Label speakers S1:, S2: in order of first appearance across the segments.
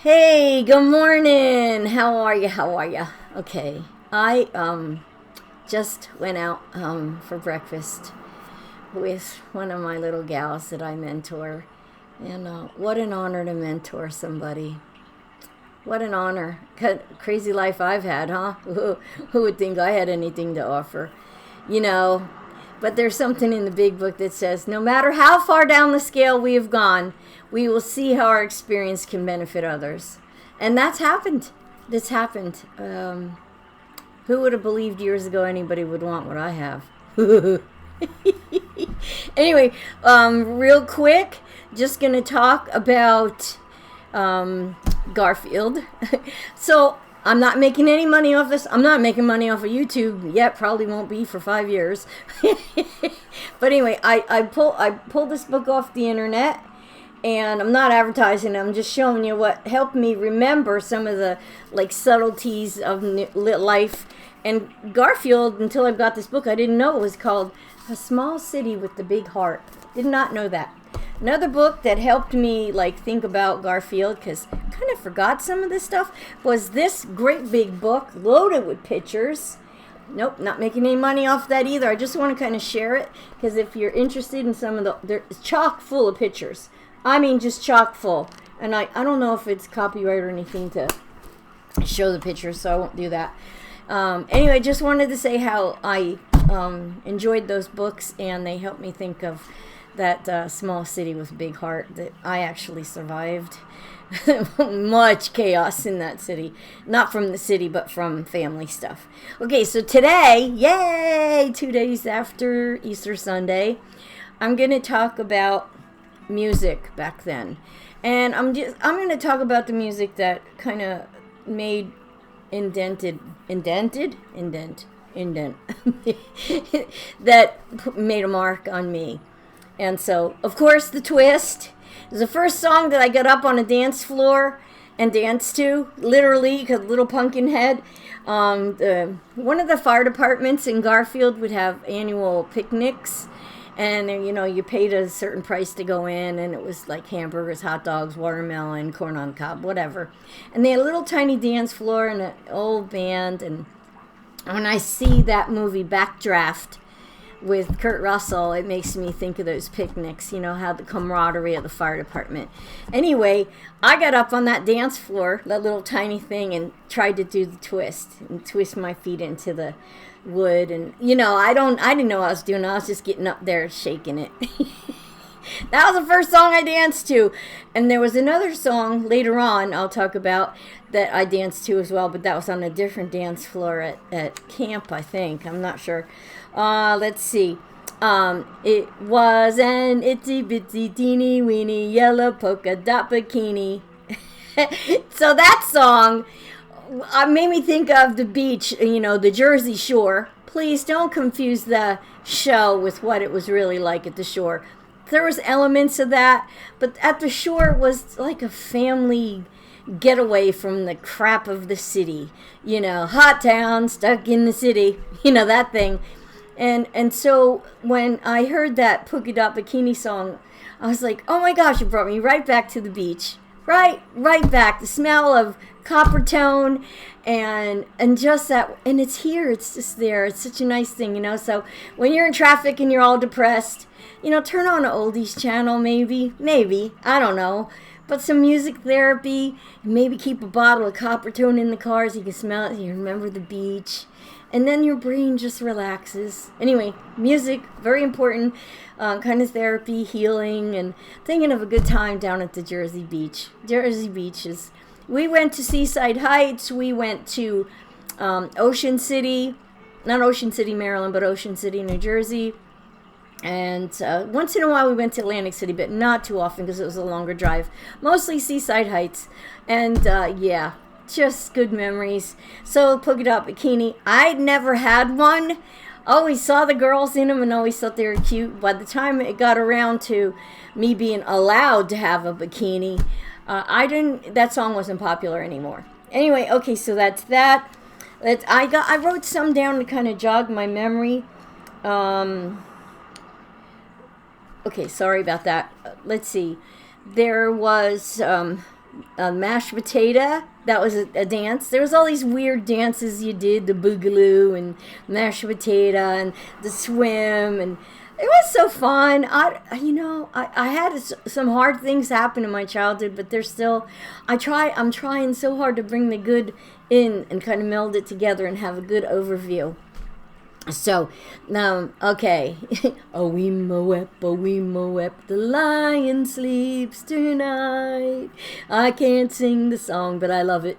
S1: Hey, good morning. How are you? How are you? Okay. I just went out for breakfast with one of my little gals that I mentor. And what an honor to mentor somebody. What an honor. Crazy life I've had, huh? Who would think I had anything to offer? You know, but there's something in the big book that says no matter how far down the scale we have gone, we will see how our experience can benefit others. And that's happened. This happened. Who would have believed years ago anybody would want what I have? Anyway, real quick, just going to talk about Garfield. So I'm not making any money off this. I'm not making money off of YouTube yet. Probably won't be for 5 years. But anyway, I pulled this book off the internet, and I'm not advertising. I'm just showing you what helped me remember some of the subtleties of life. And Garfield, until I got this book, I didn't know it was called A Small City with the Big Heart. Did not know that. Another book that helped me think about Garfield, because I kind of forgot some of this stuff, was this great big book loaded with pictures. Nope, not making any money off that either. I just want to kind of share it, because if you're interested in some of it's chock full of pictures. I mean, just chock full. And I don't know if it's copyright or anything to show the pictures, so I won't do that. Anyway, just wanted to say how I enjoyed those books, and they helped me think of that small city with big heart that I actually survived. Much chaos in that city. Not from the city, but from family stuff. Okay, so today, yay, 2 days after Easter Sunday, I'm going to talk about music back then. And I'm going to talk about the music that kind of made indent that made a mark on me. And so, of course, the twist is the first song that I got up on a dance floor and danced to, literally, because Little Pumpkinhead. One of the fire departments in Garfield would have annual picnics, and you paid a certain price to go in, and it was like hamburgers, hot dogs, watermelon, corn on the cob, whatever. And they had a little tiny dance floor and an old band. And when I see that movie Backdraft with Kurt Russell, it makes me think of those picnics, how the camaraderie of the fire department. Anyway, I got up on that dance floor, that little tiny thing, and tried to do the twist and twist my feet into the wood. And I didn't know what I was doing. I was just getting up there shaking it. That was the first song I danced to. And there was another song later on I'll talk about that I danced to as well, but that was on a different dance floor at camp, I think. I'm not sure. Let's see. It was an itsy bitsy teeny weeny yellow polka dot bikini. So that song made me think of the beach, the Jersey Shore. Please don't confuse the show with what it was really like at the shore. There was elements of that, but at the shore it was like a family getaway from the crap of the city. Hot town, stuck in the city, that thing. And so when I heard that Polka Dot Bikini song, I was like, oh my gosh, it brought me right back to the beach. Right back. The smell of copper tone and just that, and it's here, it's just there. It's such a nice thing, So when you're in traffic and you're all depressed, turn on an oldies channel, maybe, I don't know. But some music therapy, maybe keep a bottle of copper tone in the car so you can smell it, you remember the beach. And then your brain just relaxes. Anyway, music, very important, kind of therapy, healing, and thinking of a good time down at the Jersey Beach. Jersey Beach we went to Seaside Heights, we went to Ocean City, not Ocean City, Maryland, but Ocean City, New Jersey. And once in a while we went to Atlantic City, but not too often because it was a longer drive. Mostly Seaside Heights. And yeah, just good memories. So Polka Dot Bikini, I'd never had one. Always saw the girls in them and always thought they were cute. By the time it got around to me being allowed to have a bikini, that song wasn't popular anymore. Anyway, okay, so that's that. I wrote some down to kind of jog my memory. Okay, sorry about that. Let's see. There was mashed potato. That was a dance. There was all these weird dances you did, the boogaloo and mashed potato and the swim, and it was so fun. I had some hard things happen in my childhood, but there's still, I'm trying so hard to bring the good in and kind of meld it together and have a good overview. So, okay. O wee moep, the lion sleeps tonight. I can't sing the song, but I love it.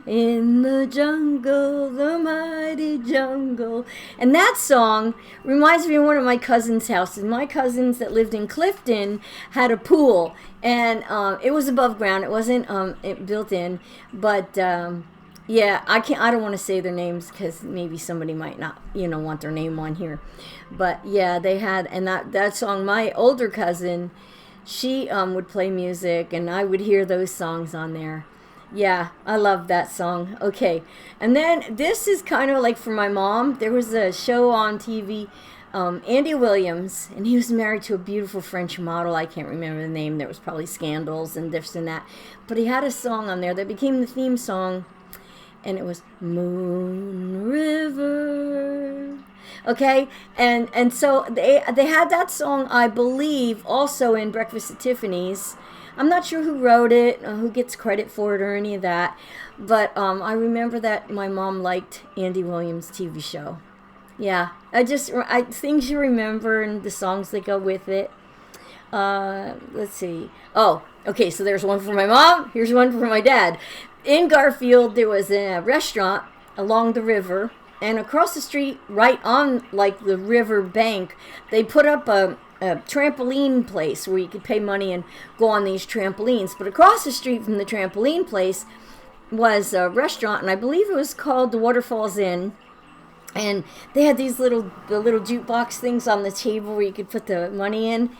S1: In the jungle, the mighty jungle. And that song reminds me of one of my cousin's houses. My cousins that lived in Clifton had a pool, and it was above ground. It wasn't built in, but yeah, I don't want to say their names because maybe somebody might not, want their name on here. But yeah, they had, and that song, my older cousin, she would play music, and I would hear those songs on there. Yeah, I love that song. Okay, and then this is kind of like for my mom. There was a show on TV, Andy Williams, and he was married to a beautiful French model. I can't remember the name. There was probably scandals and this and that. But he had a song on there that became the theme song, and it was Moon River. Okay, and so they had that song, I believe, also in Breakfast at Tiffany's. I'm not sure who wrote it, or who gets credit for it, or any of that. But I remember that my mom liked Andy Williams' TV show. Yeah, things you remember and the songs that go with it. Let's see. Oh, okay, so there's one for my mom. Here's one for my dad. In Garfield, there was a restaurant along the river, and across the street, right on like the river bank, they put up a trampoline place where you could pay money and go on these trampolines. But across the street from the trampoline place was a restaurant, and I believe it was called the Waterfalls Inn. And they had these little jukebox things on the table where you could put the money in.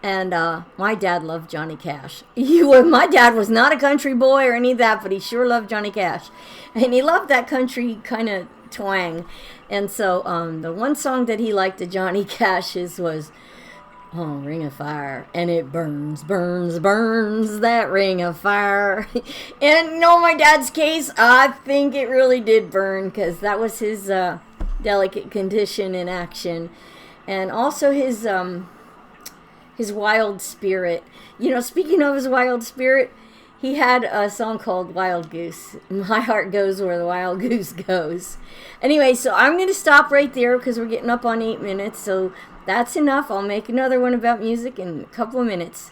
S1: And my dad loved Johnny Cash. My dad was not a country boy or any of that, but he sure loved Johnny Cash. And he loved that country kind of twang. And so the one song that he liked of Johnny Cash's was Ring of Fire. And it burns, burns, burns, that ring of fire. And my dad's case, I think it really did burn, because that was his delicate condition in action. And also his wild spirit. Speaking of his wild spirit, he had a song called Wild Goose. My heart goes where the wild goose goes. Anyway, so I'm going to stop right there because we're getting up on 8 minutes. So that's enough. I'll make another one about music in a couple of minutes.